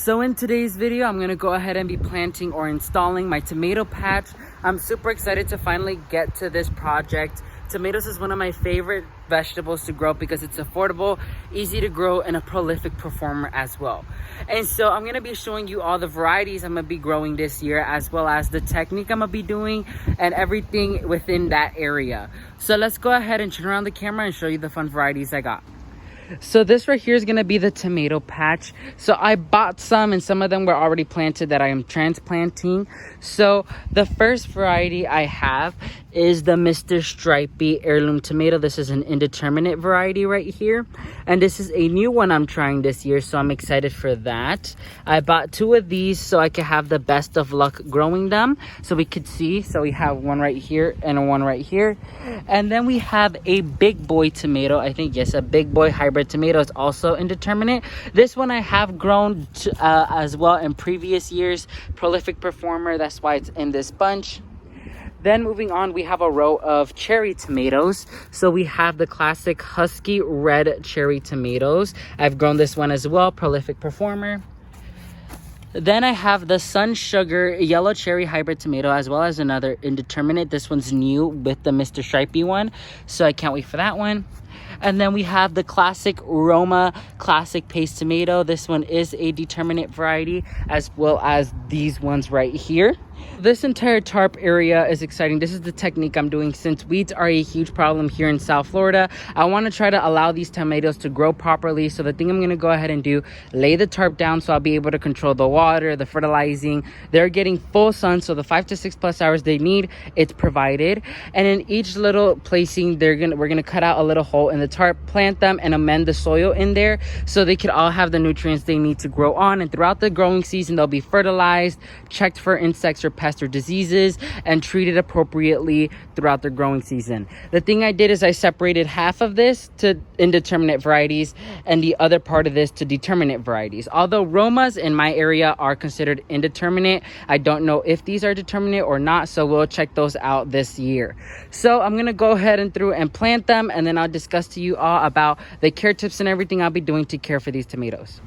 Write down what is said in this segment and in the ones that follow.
So in today's video, I'm gonna go ahead and be planting or installing my tomato patch. I'm super excited to finally get to this project. Tomatoes is one of my favorite vegetables to grow because it's affordable, easy to grow, and a prolific performer as well. And so I'm gonna be showing you all the varieties I'm gonna be growing this year, as well as the technique I'm gonna be doing and everything within that area. So let's go ahead and turn around the camera and show you the fun varieties I got. So this right here is going to be the tomato patch. So I bought some and some of them were already planted that I am transplanting. So the first variety I have is the Mr. Stripy heirloom tomato. This is an indeterminate variety right here. And this is a new one I'm trying this year, so I'm excited for that. I bought two of these so I could have the best of luck growing them. So we could see, so we have one right here and one right here. And then we have a big boy tomato. I think, yes, a big boy hybrid tomato is also indeterminate. This one I have grown as well in previous years. Prolific performer, that's why it's in this bunch. Then moving on, we have a row of cherry tomatoes. So we have the classic Husky Red cherry tomatoes. I've grown this one as well, prolific performer. Then I have the Sun Sugar yellow cherry hybrid tomato, as well as another indeterminate. This one's new with the Mr. Stripy one, so I can't wait for that one. And then we have the classic Roma classic paste tomato. This one is a determinate variety, as well as these ones right here. This entire tarp area is exciting. This is the technique I'm doing since weeds are a huge problem here in South Florida. I want to try to allow these tomatoes to grow properly. So the thing I'm going to go ahead and do, lay the tarp down so I'll be able to control the water, the fertilizing. They're getting full sun, so the 5 to 6 plus hours they need, it's provided. And in each little placing, we're gonna cut out a little hole in the tarp, plant them, and amend the soil in there so they could all have the nutrients they need to grow on. And throughout the growing season, they'll be fertilized, checked for insects or pests or diseases, and treated appropriately throughout their growing season. The thing I did is I separated half of this to indeterminate varieties and the other part of this to determinate varieties. Although Romas in my area are considered indeterminate, I don't know if these are determinate or not, so we'll check those out this year. So I'm gonna go ahead and plant them, and then I'll discuss to you all about the care tips and everything I'll be doing to care for these tomatoes.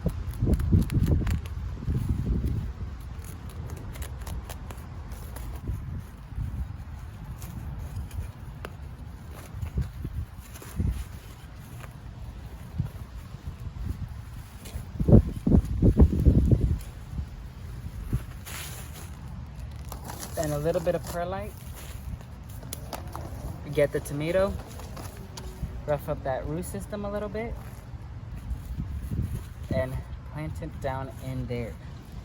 And a little bit of perlite. Get the tomato, rough up that root system a little bit, and plant it down in there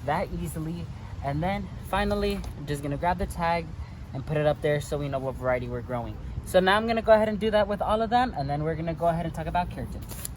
that easily. And then finally, I'm just gonna grab the tag and put it up there so we know what variety we're growing. So now I'm gonna go ahead and do that with all of them, and then we're gonna go ahead and talk about care tips.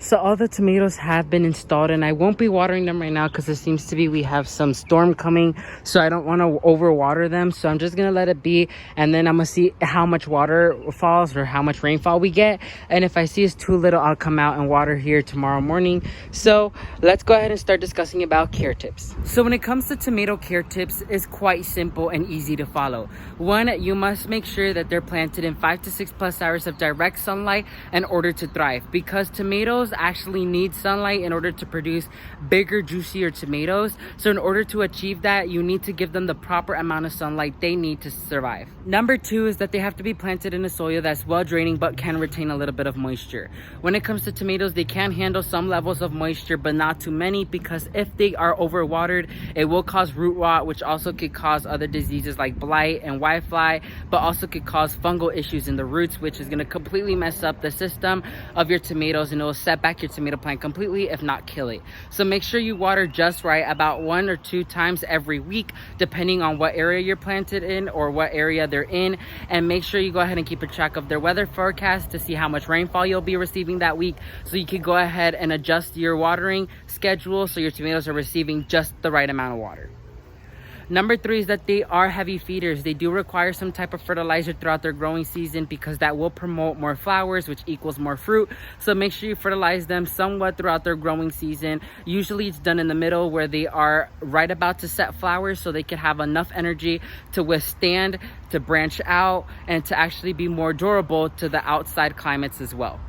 So all the tomatoes have been installed, and I won't be watering them right now because it seems to be we have some storm coming, so I don't want to overwater them. So I'm just gonna let it be, and then I'm gonna see how much water falls or how much rainfall we get. And if I see it's too little, I'll come out and water here tomorrow morning. So let's go ahead and start discussing about care tips. So when it comes to tomato care tips, it's quite simple and easy to follow. One, you must make sure that they're planted in 5 to 6 plus hours of direct sunlight in order to thrive, because tomatoes actually need sunlight in order to produce bigger, juicier tomatoes. So in order to achieve that, you need to give them the proper amount of sunlight they need to survive. Number two is that they have to be planted in a soil that's well draining but can retain a little bit of moisture. When it comes to tomatoes, they can handle some levels of moisture but not too many, because if they are overwatered, it will cause root rot, which also could cause other diseases like blight and whitefly, but also could cause fungal issues in the roots, which is going to completely mess up the system of your tomatoes, and it will set back your tomato plant completely, if not kill it. So make sure you water just right, about 1 or 2 times every week, depending on what area you're planted in or what area they're in. And make sure you go ahead and keep a track of their weather forecast to see how much rainfall you'll be receiving that week, so you can go ahead and adjust your watering schedule so your tomatoes are receiving just the right amount of water. Number 3 is that they are heavy feeders. They do require some type of fertilizer throughout their growing season because that will promote more flowers, which equals more fruit. So make sure you fertilize them somewhat throughout their growing season. Usually it's done in the middle where they are right about to set flowers so they can have enough energy to withstand, to branch out, and to actually be more durable to the outside climates as well.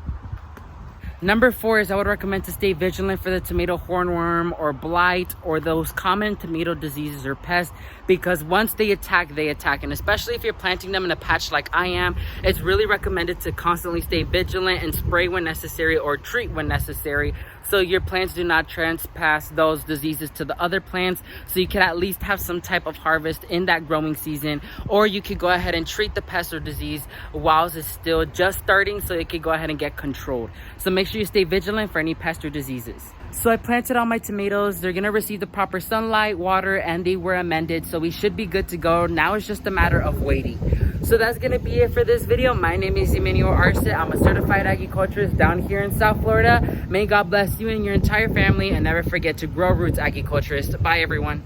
Number 4 is I would recommend to stay vigilant for the tomato hornworm or blight or those common tomato diseases or pests, because once they attack. And especially if you're planting them in a patch like I am, it's really recommended to constantly stay vigilant and spray when necessary or treat when necessary, so your plants do not trespass those diseases to the other plants, so you can at least have some type of harvest in that growing season. Or you could go ahead and treat the pest or disease while it's still just starting, so it could go ahead and get controlled. So make sure you stay vigilant for any pest or diseases. So I planted all my tomatoes. They're gonna receive the proper sunlight, water, and they were amended, so we should be good to go. Now it's just a matter of waiting. So that's gonna be it for this video. My name is Emmanuel Arce. I'm a certified agriculturist down here in South Florida. May God bless you and your entire family, and never forget to grow roots, agriculturists. Bye everyone.